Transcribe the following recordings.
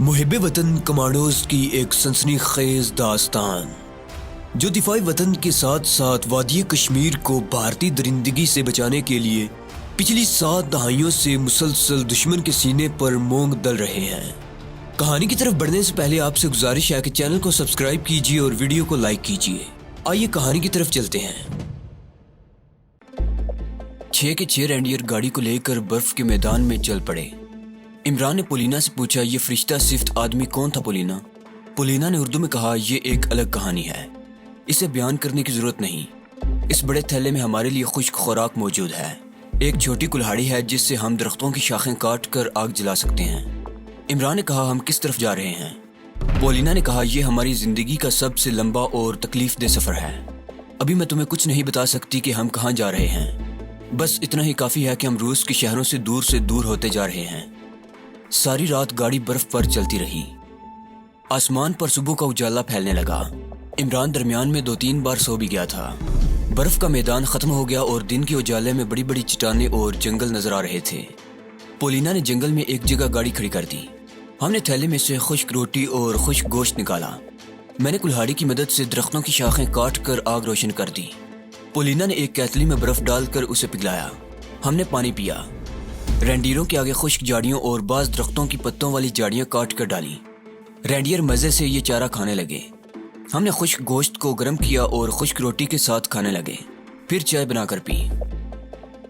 محب وطن کمانڈوز کی ایک سنسنی خیز داستان جو دفاعی وطن کے ساتھ ساتھ وادی کشمیر کو بھارتی درندگی سے بچانے کے لیے پچھلی 7 دہائیوں سے مسلسل دشمن کے سینے پر مونگ دل رہے ہیں۔ کہانی کی طرف بڑھنے سے پہلے آپ سے گزارش ہے کہ چینل کو سبسکرائب کیجیے اور ویڈیو کو لائک کیجیے۔ آئیے کہانی کی طرف چلتے ہیں۔ 6 کے 6 رینڈیئر گاڑی کو لے کر برف کے میدان میں چل پڑے۔ عمران نے پولینا سے پوچھا، یہ فرشتہ صفت آدمی کون تھا پولینا؟ پولینا نے اردو میں کہا، یہ ایک الگ کہانی ہے، اسے بیان کرنے کی ضرورت نہیں۔ اس بڑے تھیلے میں ہمارے لیے خشک خوراک موجود ہے، ایک چھوٹی کلہاڑی ہے جس سے ہم درختوں کی شاخیں کاٹ کر آگ جلا سکتے ہیں۔ عمران نے کہا، ہم کس طرف جا رہے ہیں؟ پولینا نے کہا، یہ ہماری زندگی کا سب سے لمبا اور تکلیف دہ سفر ہے۔ ابھی میں تمہیں کچھ نہیں بتا سکتی کہ ہم کہاں جا رہے ہیں، بس اتنا ہی کافی ہے کہ ہم روس کے شہروں سے دور ہوتے جا رہے ہیں۔ ساری رات گاڑی برف پر چلتی رہی۔ آسمان پر صبح کا اجالا پھیلنے لگا۔ عمران درمیان میں 2-3 بار سو بھی گیا تھا۔ برف کا میدان ختم ہو گیا اور دن کے اجالے میں بڑی بڑی چٹانیں اور جنگل نظر آ رہے تھے۔ پولینا نے جنگل میں ایک جگہ گاڑی کھڑی کر دی۔ ہم نے تھیلے میں سے خشک روٹی اور خشک گوشت نکالا۔ میں نے کلہاڑی کی مدد سے درختوں کی شاخیں کاٹ کر آگ روشن کر دی۔ پولینا نے ایک کیتلی میں برف ڈال کر اسے پگھلایا۔ ہم نے پانی پیا۔ رینڈیروں کے آگے خشک جاڑیوں اور بعض درختوں کی پتوں والی جاڑیاں کاٹ کر ڈالی۔ رینڈیئر مزے سے یہ چارہ کھانے لگے۔ ہم نے خشک گوشت کو گرم کیا اور خشک روٹی کے ساتھ کھانے لگے، پھر چائے بنا کر پی۔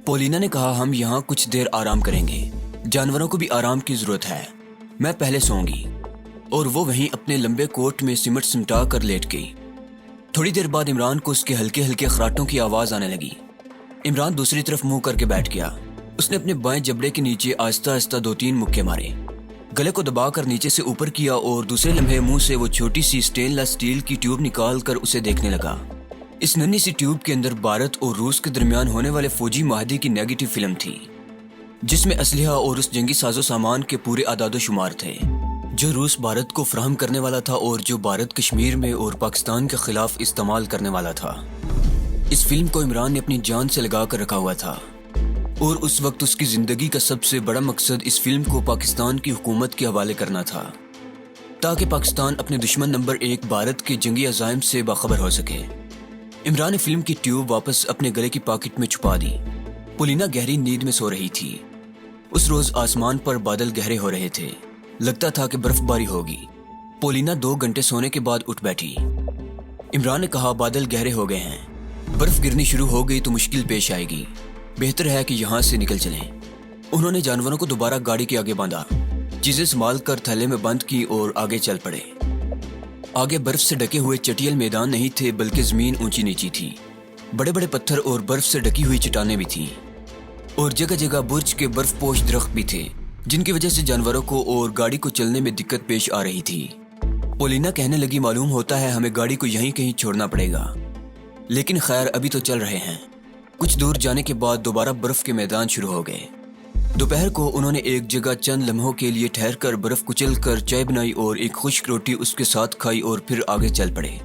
پولینا نے کہا، ہم یہاں کچھ دیر آرام کریں گے، جانوروں کو بھی آرام کی ضرورت ہے۔ میں پہلے سوؤں گی۔ اور وہ وہیں اپنے لمبے کوٹ میں سمٹ سمٹا کر لیٹ گئی۔ تھوڑی دیر بعد عمران کو اس کے ہلکے ہلکے خراٹوں کی آواز آنے لگی۔ عمران دوسری طرف منہ کر کے بیٹھ گیا۔ اس نے اپنے بائیں جبڑے کے نیچے آہستہ آہستہ 2-3 مکے مارے، گلے کو دبا کر نیچے سے اوپر کیا اور دوسرے لمحے منہ سے وہ چھوٹی سی سٹین لیس سٹیل کی ٹیوب نکال کر اسے دیکھنے لگا۔ اس ننھی سی ٹیوب کے اندر بھارت اور روس کے درمیان ہونے والے فوجی معاہدے کی نیگیٹو فلم تھی، جس میں اسلحہ اور اس جنگی ساز و سامان کے پورے اعداد و شمار تھے جو روس بھارت کو فراہم کرنے والا تھا اور جو بھارت کشمیر میں اور پاکستان کے خلاف استعمال کرنے والا تھا۔ اس فلم کو عمران نے اپنی جان سے لگا کر رکھا ہوا تھا، اور اس وقت اس کی زندگی کا سب سے بڑا مقصد اس فلم کو پاکستان کی حکومت کے حوالے کرنا تھا، تاکہ پاکستان اپنے دشمن نمبر 1 بھارت کے جنگی عزائم سے باخبر ہو سکے۔ عمران نے فلم کی ٹیوب واپس اپنے گلے کی پاکٹ میں چھپا دی۔ پولینا گہری نیند میں سو رہی تھی۔ اس روز آسمان پر بادل گہرے ہو رہے تھے، لگتا تھا کہ برف باری ہوگی۔ پولینا 2 گھنٹے سونے کے بعد اٹھ بیٹھی۔ عمران نے کہا، بادل گہرے ہو گئے ہیں، برف گرنی شروع ہو گئی تو مشکل پیش آئے گی، بہتر ہے کہ یہاں سے نکل چلیں۔ انہوں نے جانوروں کو دوبارہ گاڑی کے آگے باندھا، چیزیں سنبھال کر تھیلے میں بند کی اور آگے چل پڑے۔ آگے برف سے ڈھکے ہوئے چٹیل میدان نہیں تھے، بلکہ زمین اونچی نیچی تھی۔ بڑے بڑے پتھر اور برف سے ڈھکی ہوئی چٹانیں بھی تھیں، اور جگہ جگہ برج کے برف پوش درخت بھی تھے، جن کی وجہ سے جانوروں کو اور گاڑی کو چلنے میں دقت پیش آ رہی تھی۔ پولینا کہنے لگی، معلوم ہوتا ہے ہمیں گاڑی کو یہیں کہیں چھوڑنا پڑے گا، لیکن خیر ابھی تو چل رہے ہیں۔ کچھ دور جانے کے بعد دوبارہ برف کے میدان شروع ہو گئے۔ دوپہر کو انہوں نے ایک جگہ چند لمحوں کے لیے ٹھہر کر برف کچل کر چائے بنائی اور ایک خشک روٹی اس کے ساتھ کھائی اور پھر آگے چل پڑے۔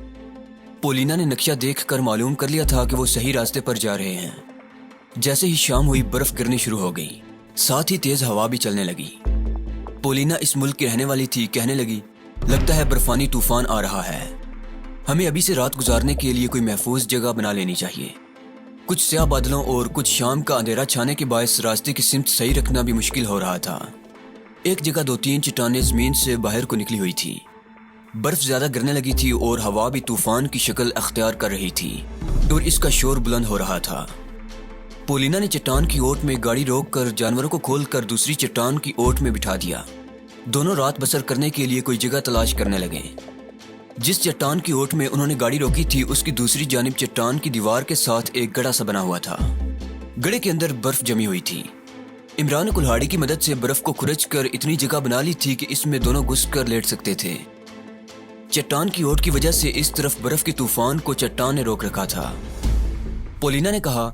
پولینا نے نقشہ دیکھ کر معلوم کر لیا تھا کہ وہ صحیح راستے پر جا رہے ہیں۔ جیسے ہی شام ہوئی برف گرنی شروع ہو گئی، ساتھ ہی تیز ہوا بھی چلنے لگی۔ پولینا اس ملک کی رہنے والی تھی، کہنے لگی، لگتا ہے برفانی طوفان آ رہا ہے، ہمیں ابھی سے رات گزارنے کے لیے کوئی محفوظ جگہ بنا لینی چاہیے۔ کچھ سیاہ بادلوں اور کچھ شام کا اندھیرا چھانے کے باعث راستے کی سمت صحیح رکھنا بھی مشکل ہو رہا تھا۔ ایک جگہ 2-3 چٹانیں زمین سے باہر کو نکلی ہوئی تھی، برف زیادہ گرنے لگی تھی اور ہوا بھی طوفان کی شکل اختیار کر رہی تھی، اور اس کا شور بلند ہو رہا تھا۔ پولینا نے چٹان کی اوٹ میں گاڑی روک کر جانوروں کو کھول کر دوسری چٹان کی اوٹ میں بٹھا دیا۔ دونوں رات بسر کرنے کے لیے کوئی جگہ تلاش کرنے لگے۔ جس چٹان کی اوٹ میں انہوں نے گاڑی روکی تھی، اس کی دوسری جانب چٹان کی دیوار کے ساتھ ایک گڑھا سا بنا ہوا تھا۔ گڑھے کے اندر برف جمی ہوئی تھی۔ عمران نے کلہاڑی کی مدد سے برف کو کھرچ کر اتنی جگہ بنا لی تھی کہ اس میں دونوں گھس کر لیٹ سکتے تھے۔ چٹان کی اوٹ کی وجہ سے اس طرف برف کے طوفان کو چٹان نے روک رکھا تھا۔ پولینا نے کہا،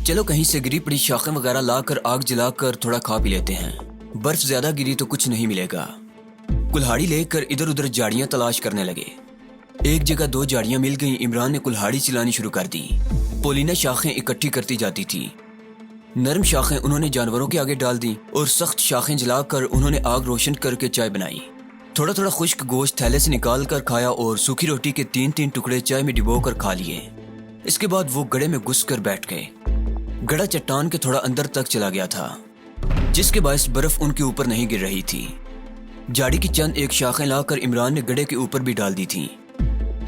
چلو کہیں سے گری پڑی شاخیں وغیرہ لا کر آگ جلا کر تھوڑا کھا پی لیتے ہیں، برف زیادہ گری تو کچھ نہیں ملے گا۔ کلہاڑی لے کر ادھر ادھر جاڑیاں تلاش کرنے لگے۔ ایک جگہ 2 جاڑیاں مل گئیں۔ عمران نے کلہاڑی چلانی شروع کر دی۔ پولینا شاخیں اکٹھی کرتی جاتی تھی۔ نرم شاخیں انہوں نے جانوروں کے آگے ڈال دیں اور سخت شاخیں جلا کر انہوں نے آگ روشن کر کے چائے بنائی۔ थोड़ा थोड़ा खुश्क गोश्त थैले से निकाल कर खाया और सूखी रोटी के 3-3 टुकड़े चाय में डिबो कर खा लिए। इसके बाद वो गड्ढे में घुस कर बैठ गए। गड्ढा चट्टान के थोड़ा अंदर तक चला गया था, जिसके बायस बर्फ उनके ऊपर नहीं गिर रही थी। झाड़ी की चंद एक शाखें लाकर इमरान ने गड्ढे के ऊपर भी डाल दी थी।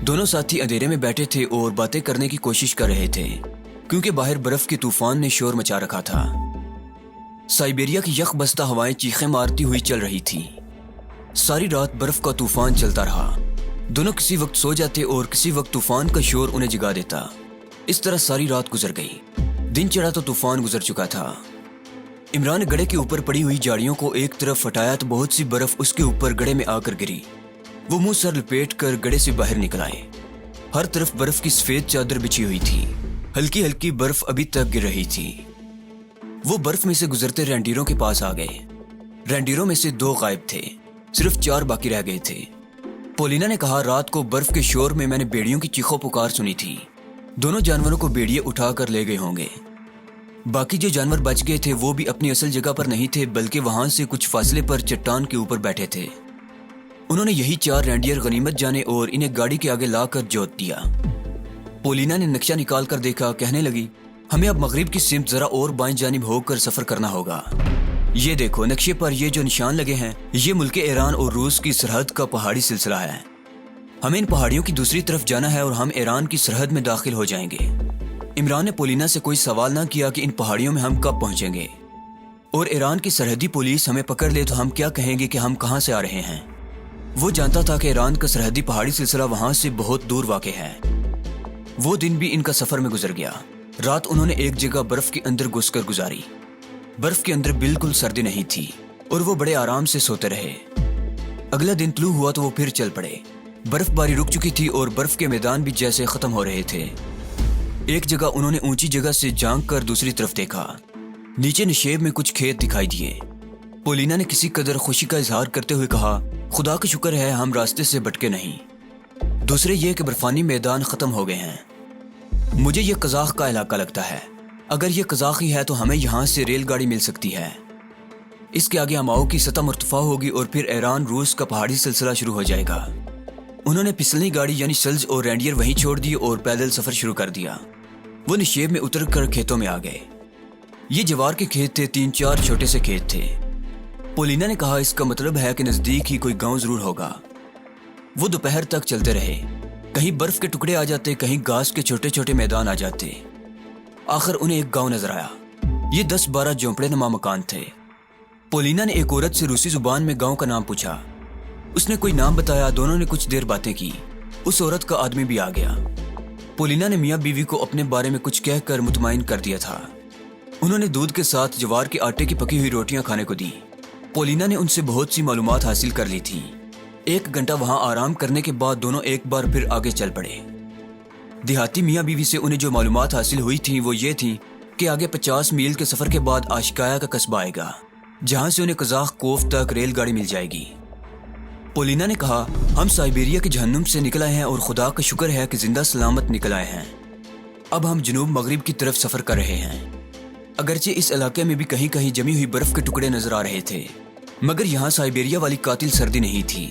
दोनों साथी अंधेरे में बैठे थे और बातें करने की कोशिश कर रहे थे, क्योंकि बाहर बर्फ के तूफान ने शोर मचा रखा था। साइबेरिया की यख बस्ता हवाएं चीखें मारती हुई चल रही थी। सारी रात बर्फ का तूफान चलता रहा। दोनों किसी वक्त सो जाते और किसी वक्त तूफान का शोर उन्हें जगा देता। इस तरह सारी रात गुजर गई। दिन चढ़ा तो तूफान गुजर चुका था। इमरान ने गड्ढे के ऊपर पड़ी हुई झाड़ियों को एक तरफ हटाया तो बहुत सी बर्फ उसके ऊपर गड्ढे में आकर गिरी। वो मुंह सर लपेट कर गड्ढे से बाहर निकल आए। हर तरफ बर्फ की सफेद चादर बिछी हुई थी। हल्की हल्की बर्फ अभी तक गिर रही थी। वो बर्फ में से गुजरते रेंडीरों के पास आ गए। रेंडीरों में से 2 गायब थे, सिर्फ 4 बाकी रह गए थे। पोलिना ने कहा, रात को बर्फ के शोर में मैंने बेड़ियों की चीखों पुकार सुनी थी। दोनों जानवरों को बेड़िए उठा कर ले गए होंगे। बाकी जो जानवर बच गए थे वो भी अपनी असल जगह पर नहीं थे, बल्कि वहां से कुछ फासले पर चट्टान के ऊपर बैठे थे। उन्होंने यही 4 रेंडियर गनीमत जाने और इन्हें गाड़ी के आगे लाकर जोत दिया। पोलिना ने नक्शा निकाल कर देखा, कहने लगी, हमें अब मगरिब की सिमत जरा और बाएं जानिब होकर सफर करना होगा। ये देखो, नक्शे पर ये जो निशान लगे हैं, ये मुल्क ईरान और रूस की सरहद का पहाड़ी सिलसिला है। हमें इन पहाड़ियों की दूसरी तरफ जाना है और हम ईरान की सरहद में दाखिल हो जाएंगे। इमरान ने पोलिना से कोई सवाल ना किया कि इन पहाड़ियों में हम कब पहुंचेंगे, और ईरान की सरहदी पुलिस हमें पकड़ ले तो हम क्या कहेंगे कि हम कहां से आ रहे हैं। वो जानता था कि ईरान का सरहदी पहाड़ी सिलसिला वहां से बहुत दूर वाक़ है। वो दिन भी इनका सफर में गुजर गया। रात उन्होंने एक जगह बर्फ के अंदर घुसकर गुजारी। बर्फ के अंदर बिल्कुल सर्दी नहीं थी और वो बड़े आराम से सोते रहे। अगला दिन तुलू हुआ तो वो फिर चल पड़े। बर्फबारी रुक चुकी थी और बर्फ के मैदान भी जैसे खत्म हो रहे थे। एक जगह उन्होंने ऊंची जगह से झांक कर दूसरी तरफ देखा। नीचे नशेब में कुछ खेत दिखाई दिए। पोलिना ने किसी कदर खुशी का इजहार करते हुए कहा, खुदा का शुक्र है हम रास्ते से भटके नहीं। दूसरे ये कि बर्फानी मैदान खत्म हो गए हैं। मुझे ये कज़ाख का इलाका लगता है। अगर ये कज़ाखी है तो हमें यहाँ से रेलगाड़ी मिल सकती है। इसके आगे हमाओं की सतह मुर्तफा होगी और फिर ईरान रूस का पहाड़ी सिलसिला शुरू हो जाएगा। उन्होंने फिसलनी गाड़ी यानी सल्ज और रेंडियर वहीं छोड़ दी और पैदल सफर शुरू कर दिया। वो निशेब में उतर कर खेतों में आ गए। ये जवार के खेत थे, 3-4 छोटे से खेत थे। पोलिना ने कहा, इसका मतलब है कि नजदीक ही कोई गांव जरूर होगा। वो दोपहर तक चलते रहे। कहीं बर्फ के टुकड़े आ जाते, कहीं घास के छोटे छोटे मैदान आ जाते। आखिर उन्हें एक गांव नजर आया। ये 10-12 झोंपड़े नुमा मकान थे। पोलिना ने एक औरत से रूसी जुबान में गांव का नाम पूछा। उसने कोई नाम बताया। दोनों ने कुछ देर बातें की। उस औरत का आदमी भी आ गया। पोलिना ने मियाँ बीवी को अपने बारे में कुछ कहकर मुतमईन कर दिया था। उन्होंने दूध के साथ जवार के आटे की पकी हुई रोटियां खाने को दी। पोलिना ने उनसे बहुत सी मालूमात हासिल कर ली थी। 1 घंटा वहां आराम करने के बाद दोनों एक बार फिर आगे चल पड़े। देहाती मियाँ बीवी से उन्हें जो मालूमात हासिल हुई थी वो ये थी कि आगे 50 मील के सफर के बाद आशिकाया का कस्बा आएगा, जहां से उन्हें कज़ाख कोफ तक रेलगाड़ी मिल जाएगी। पोलिना ने कहा, हम साइबेरिया के जहन्नुम से निकल आए हैं और खुदा का शुक्र है कि जिंदा सलामत निकल आए हैं। अब हम जनूब मगरिब की तरफ सफर कर रहे हैं। अगरचे इस इलाके में भी कहीं कहीं जमी हुई बर्फ के टुकड़े नजर आ रहे थे, मगर यहाँ साइबेरिया वाली कातिल सर्दी नहीं थी।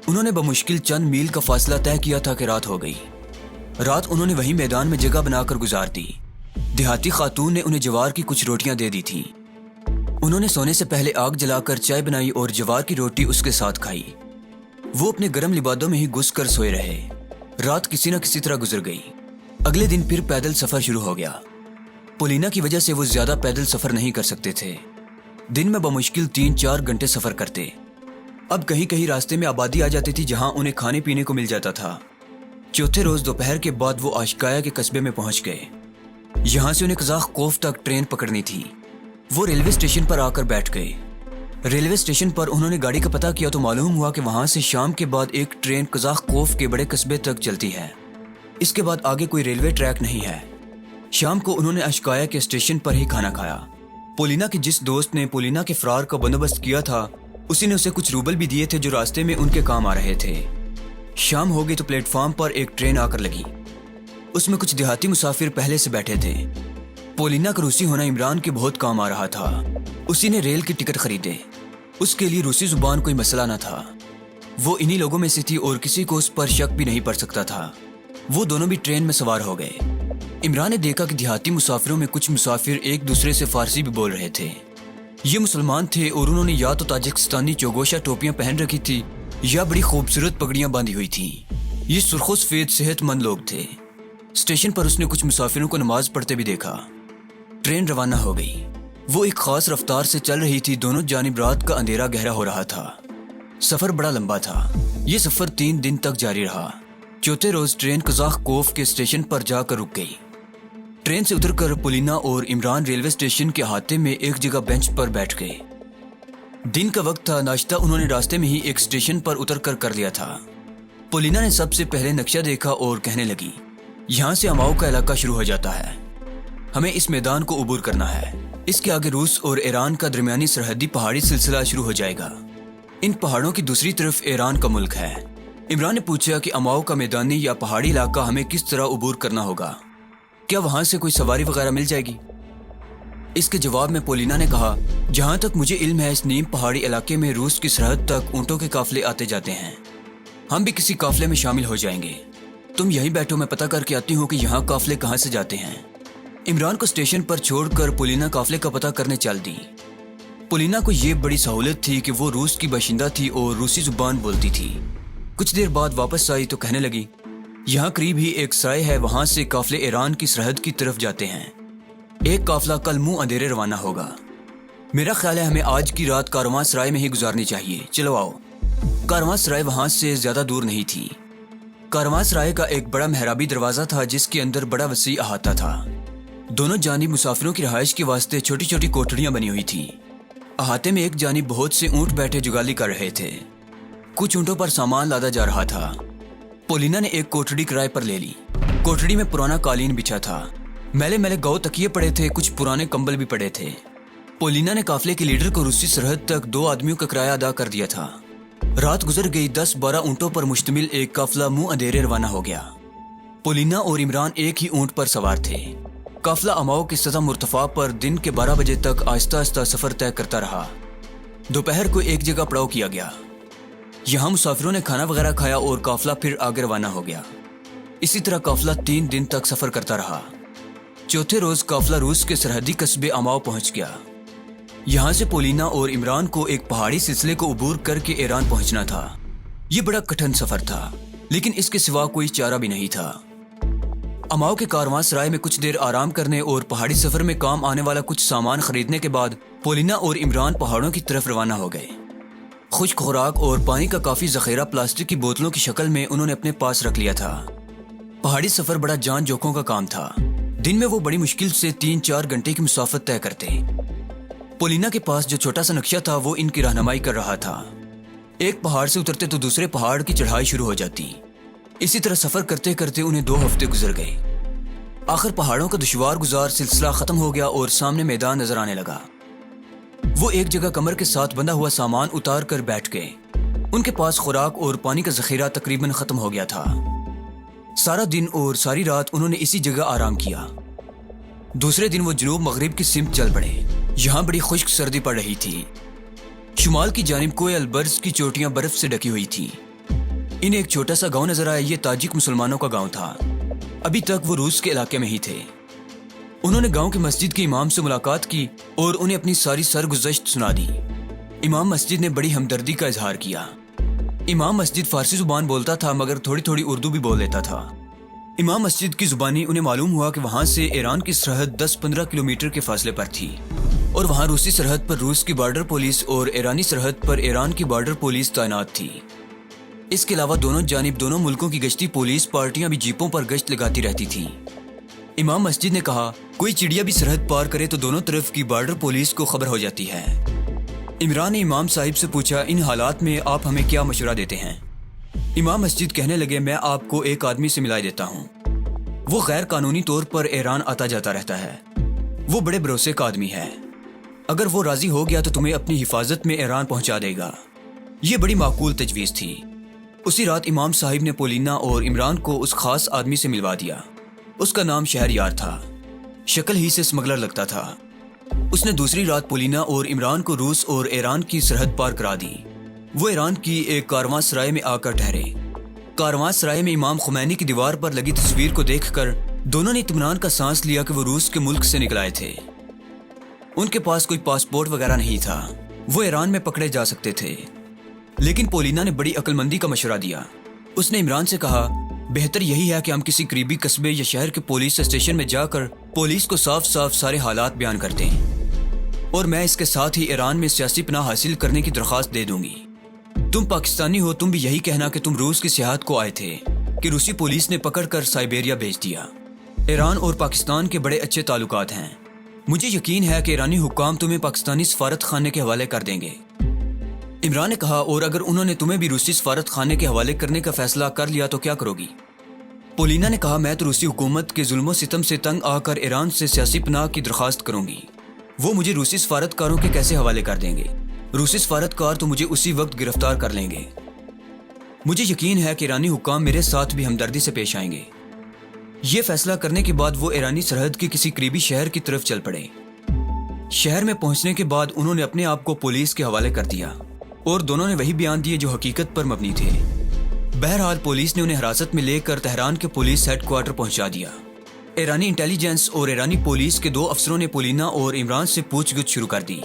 उन्होंने बमुश्किल चंद मील का फासला तय किया था कि रात हो गई। रात उन्होंने वही मैदान में जगह बनाकर गुजार दी। देहाती खातून ने उन्हें जवार की कुछ रोटियां दे दी थी। उन्होंने सोने से पहले आग जलाकर चाय बनाई और जवार की रोटी उसके साथ खाई। वो अपने गर्म लिबादों में ही घुस कर सोए रहे। रात किसी न किसी तरह गुजर गई। अगले दिन फिर पैदल सफर शुरू हो गया। पोलिना की वजह से वो ज्यादा पैदल सफर नहीं कर सकते थे। दिन में बमुश्किल 3-4 घंटे सफर करते। अब कहीं कहीं रास्ते में आबादी आ जाती थी जहां उन्हें खाने पीने को मिल जाता था। चौथे रोज दोपहर के बाद वो आशिकाया के कस्बे में पहुंच गए। यहां से उन्हें कज़ाख कोफ तक ट्रेन पकड़नी थी। वो रेलवे स्टेशन पर आकर बैठ गए। रेलवे स्टेशन पर उन्होंने गाड़ी का पता किया तो मालूम हुआ कि वहां से शाम के बाद एक ट्रेन कज़ाख कोफ के बड़े कस्बे तक चलती है। इसके बाद आगे कोई रेलवे ट्रैक नहीं है। शाम को उन्होंने आशिकाया के स्टेशन पर ही खाना खाया। पोलिना के जिस दोस्त ने पोलिना के फरार का बंदोबस्त किया था, उसी ने उसे कुछ रूबल भी दिए थे जो रास्ते में उनके काम आ रहे थे। शाम हो गई तो प्लेटफॉर्म पर एक ट्रेन आकर लगी। उसमें कुछ देहाती मुसाफिर पहले से बैठे थे। पोलिना का रूसी होना इमरान के बहुत काम आ रहा था। उसी ने रेल की टिकट खरीदे। उसके लिए रूसी जुबान कोई मसला न था। वो इन्हीं लोगों में से थी और किसी को उस पर शक भी नहीं पड़ सकता था। वो दोनों भी ट्रेन में सवार हो गए। इमरान ने देखा कि देहाती मुसाफिरों में कुछ मुसाफिर एक दूसरे से फारसी भी बोल रहे थे। ये मुसलमान थे और उन्होंने या तो ताजिकिस्तानी चौगोशा टोपियां पहन रखी थी या बड़ी खूबसूरत पगड़ियां बांधी हुई थी। ये सुर्खो सफेद सेहतमंद लोग थे। स्टेशन पर उसने कुछ मुसाफिरों को नमाज पढ़ते भी देखा। ट्रेन रवाना हो गई। वो एक खास रफ्तार से चल रही थी। दोनों जानिब रात का अंधेरा गहरा हो रहा था। सफर बड़ा लंबा था। ये सफर 3 दिन तक जारी रहा। चौथे रोज ट्रेन कजाखकोफ के स्टेशन पर जाकर रुक गई। ट्रेन से उतरकर पोलिना और इमरान रेलवे स्टेशन के अहाते में एक जगह बेंच पर बैठ गए। दिन का वक्त था। नाश्ता उन्होंने रास्ते में ही एक स्टेशन पर उतरकर कर लिया था। पोलिना ने सबसे पहले नक्शा देखा और कहने लगी, यहाँ से अमाओ का इलाका शुरू हो जाता है। हमें इस मैदान को उबूर करना है। इसके आगे रूस और ईरान का दरमियानी सरहदी पहाड़ी सिलसिला शुरू हो जाएगा। इन पहाड़ों की दूसरी तरफ ईरान का मुल्क है। इमरान ने पूछा कि अमाओ का मैदानी या पहाड़ी इलाका हमें किस तरह उबूर करना होगा? क्या वहां से कोई सवारी वगैरह मिल जाएगी? इसके जवाब में पोलिना ने कहा, जहां तक मुझे इल्म है इस नीम पहाड़ी इलाके में रूस की सरहद तक ऊंटों के काफले आते जाते हैं। हम भी किसी काफले में शामिल हो जाएंगे। तुम यहीं बैठो, मैं पता करके आती हूँ कि यहाँ काफले कहाँ से जाते हैं। इमरान को स्टेशन पर छोड़कर पोलिना काफले का पता करने चल दी। पोलिना को ये बड़ी सहूलत थी कि वो रूस की बाशिंदा थी और रूसी जुबान बोलती थी। कुछ देर बाद वापस आई तो कहने लगी, यहाँ करीब ही एक सराय है, वहां से काफले ईरान की सरहद की तरफ जाते हैं। एक काफला कल मुंह अंधेरे रवाना होगा। मेरा ख्याल है हमें आज की रात कारवां सराय में ही गुजारनी चाहिए। चलो आओ। कारवां सराय वहां से ज्यादा दूर नहीं थी। कारवां सराय का एक बड़ा मेहराबी दरवाजा था जिसके अंदर बड़ा वसी अहाता था। दोनों जानिब मुसाफिरों की रिहाइश के वास्ते छोटी छोटी कोठड़ियां बनी हुई थी। अहाते में एक जानिब बहुत से ऊंट बैठे जुगाली कर रहे थे। कुछ ऊंटों पर सामान लादा जा रहा था। पोलिना ने एक कोठड़ी किराए पर ले ली। कोठड़ी में पुराना कालीन बिछा था। मैले मैले गौ तकिए पड़े थे। कुछ पुराने कंबल भी पड़े थे। पोलिना ने काफले के लीडर को रूसी सरहद तक 2 आदमियों का किराया अदा कर दिया था। रात गुजर गई। 10-12 ऊंटों पर मुश्तमिल एक काफला मुंह अंधेरे रवाना हो गया। पोलिना और इमरान एक ही ऊंट पर सवार थे। काफला अमाओ की सतह मुर्तफा पर दिन के 12 बजे तक आहिस्ता आहिस्ता सफर तय करता रहा। दोपहर को एक जगह पड़ाव किया गया। यहाँ मुसाफिरों ने खाना वगैरह खाया और काफला फिर आगे रवाना हो गया। इसी तरह काफला 3 दिन तक सफर करता रहा। चौथे रोज काफला रूस के सरहदी कस्बे अमाओ पहुंच गया। यहाँ से पोलिना और इमरान को एक पहाड़ी सिलसिले को उबूर करके ईरान पहुंचना था। ये बड़ा कठिन सफर था, लेकिन इसके सिवा कोई चारा भी नहीं था। अमाओ के कारवां सराय में कुछ देर आराम करने और पहाड़ी सफर में काम आने वाला कुछ सामान खरीदने के बाद पोलिना और इमरान पहाड़ों की तरफ रवाना हो गए। खुश्क खुराक और पानी का काफी जखीरा प्लास्टिक की बोतलों की शक्ल में उन्होंने अपने पास रख लिया था। पहाड़ी सफर बड़ा जान जोखों का काम था। दिन में वो बड़ी मुश्किल से 3-4 घंटे की मुसाफत तय करते। पोलिना के पास जो छोटा सा नक्शा था वो इनकी रहनुमाई कर रहा था। एक पहाड़ से उतरते तो दूसरे पहाड़ की चढ़ाई शुरू हो जाती। इसी तरह सफर करते करते उन्हें 2 हफ्ते गुजर गए। आखिर पहाड़ों का दुश्वार गुजार सिलसिला खत्म हो गया और सामने मैदान नजर आने लगा। वो एक जगह कमर के साथ बंधा हुआ सामान उतार कर बैठ गए। उनके पास खुराक और पानी का जखीरा तकरीबन खत्म हो गया था। सारा दिन और सारी रात उन्होंने इसी जगह आराम किया। दूसरे दिन वो जनूब मगरिब की सिमत चल पड़े। यहाँ बड़ी खुश्क सर्दी पड़ रही थी। शुमाल की जानिब कोय अलबर्ज की चोटियां बर्फ से ढकी हुई थी। इन्हें एक छोटा सा गांव नजर आया। ये ताजिक मुसलमानों का गांव था। अभी तक वो रूस के इलाके में ही थे। उन्होंने गांव की मस्जिद के इमाम से मुलाकात की और उन्हें अपनी सारी सरगुज़श्त सुना दी। इमाम मस्जिद ने बड़ी हमदर्दी का इजहार किया। इमाम मस्जिद फारसी जुबान बोलता था मगर थोड़ी थोड़ी उर्दू भी बोल लेता था। इमाम मस्जिद की जुबानी उन्हें मालूम हुआ कि वहां से ईरान की सरहद 10-15 किलोमीटर के फासले पर थी और वहां रूसी सरहद पर रूस की बॉर्डर पुलिस और ईरानी सरहद पर ईरान की बॉर्डर पुलिस तैनात थी। इसके अलावा दोनों जानिब दोनों मुल्कों की गश्ती पुलिस पार्टियां भी जीपों पर गश्त लगाती रहती थी। इमाम मस्जिद ने कहा, कोई चिड़िया भी सरहद पार करे तो दोनों तरफ की बॉर्डर पुलिस को खबर हो जाती है। इमरान ने इमाम साहिब से पूछा, इन हालात में आप हमें क्या मशवरा देते हैं? इमाम मस्जिद कहने लगे, मैं आपको एक आदमी से मिला देता हूँ। वो गैर कानूनी तौर पर ईरान आता जाता रहता है। वो बड़े भरोसे का आदमी है। अगर वो राजी हो गया तो तुम्हें अपनी हिफाजत में ईरान पहुंचा देगा। ये बड़ी माकूल तजवीज़ थी। उसी रात इमाम साहिब ने पोलिना और इमरान को उस खास आदमी से मिलवा दिया। उसका नाम शहरयार था। शक्ल ही से स्मगलर लगता था। उसने दूसरी रात पोलिना और इमरान को रूस और ईरान की सरहद पार करा दी। وہ ایران کی ایک کارواں سرائے میں آ کر ٹھہرے۔ کارواں سرائے میں امام خمینی کی دیوار پر لگی تصویر کو دیکھ کر دونوں نے اطمینان کا سانس لیا کہ وہ روس کے ملک سے نکل آئے تھے۔ ان کے پاس کوئی پاسپورٹ وغیرہ نہیں تھا، وہ ایران میں پکڑے جا سکتے تھے۔ لیکن پولینا نے بڑی عقل مندی کا مشورہ دیا۔ اس نے عمران سے کہا، بہتر یہی ہے کہ ہم کسی قریبی قصبے یا شہر کے پولیس اسٹیشن میں جا کر پولیس کو صاف صاف سارے حالات بیان کر دیں، اور میں اس کے ساتھ ہی ایران میں سیاسی پناہ حاصل کرنے کی درخواست دے دوں گی۔ تم پاکستانی ہو، تم بھی یہی کہنا کہ تم روس کی سیاحت کو آئے تھے کہ روسی پولیس نے پکڑ کر سائبیریا بھیج دیا۔ ایران اور پاکستان کے بڑے اچھے تعلقات ہیں، مجھے یقین ہے کہ ایرانی حکام تمہیں پاکستانی سفارت خانے کے حوالے کر دیں گے۔ عمران نے کہا، اور اگر انہوں نے تمہیں بھی روسی سفارت خانے کے حوالے کرنے کا فیصلہ کر لیا تو کیا کرو گی؟ پولینا نے کہا، میں تو روسی حکومت کے ظلم و ستم سے تنگ آ کر ایران سے سیاسی پناہ کی درخواست کروں گی۔ وہ مجھے روسی سفارتکاروں کے کیسے حوالے کر دیں گے؟ روسی سفارتکار تو مجھے اسی وقت گرفتار کر لیں گے۔ مجھے یقین ہے کہ ایرانی حکام میرے ساتھ بھی ہمدردی سے پیش آئیں گے۔ یہ فیصلہ کرنے کے بعد وہ ایرانی سرحد کے کسی قریبی شہر کی طرف چل پڑے۔ شہر میں پہنچنے کے بعد انہوں نے اپنے آپ کو پولیس کے حوالے کر دیا، اور دونوں نے وہی بیان دیے جو حقیقت پر مبنی تھے۔ بہرحال پولیس نے انہیں حراست میں لے کر تہران کے پولیس ہیڈ کوارٹر پہنچا دیا۔ ایرانی انٹیلیجنس اور ایرانی پولیس کے 2 افسروں نے پولینا اور عمران سے پوچھ گچھ شروع کر دی۔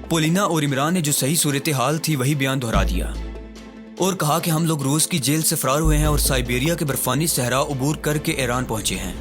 پولینا اور عمران نے جو صحیح صورتحال تھی وہی بیان دہرا دیا، اور کہا کہ ہم لوگ روس کی جیل سے فرار ہوئے ہیں اور سائبیریا کے برفانی صحرا عبور کر کے ایران پہنچے ہیں۔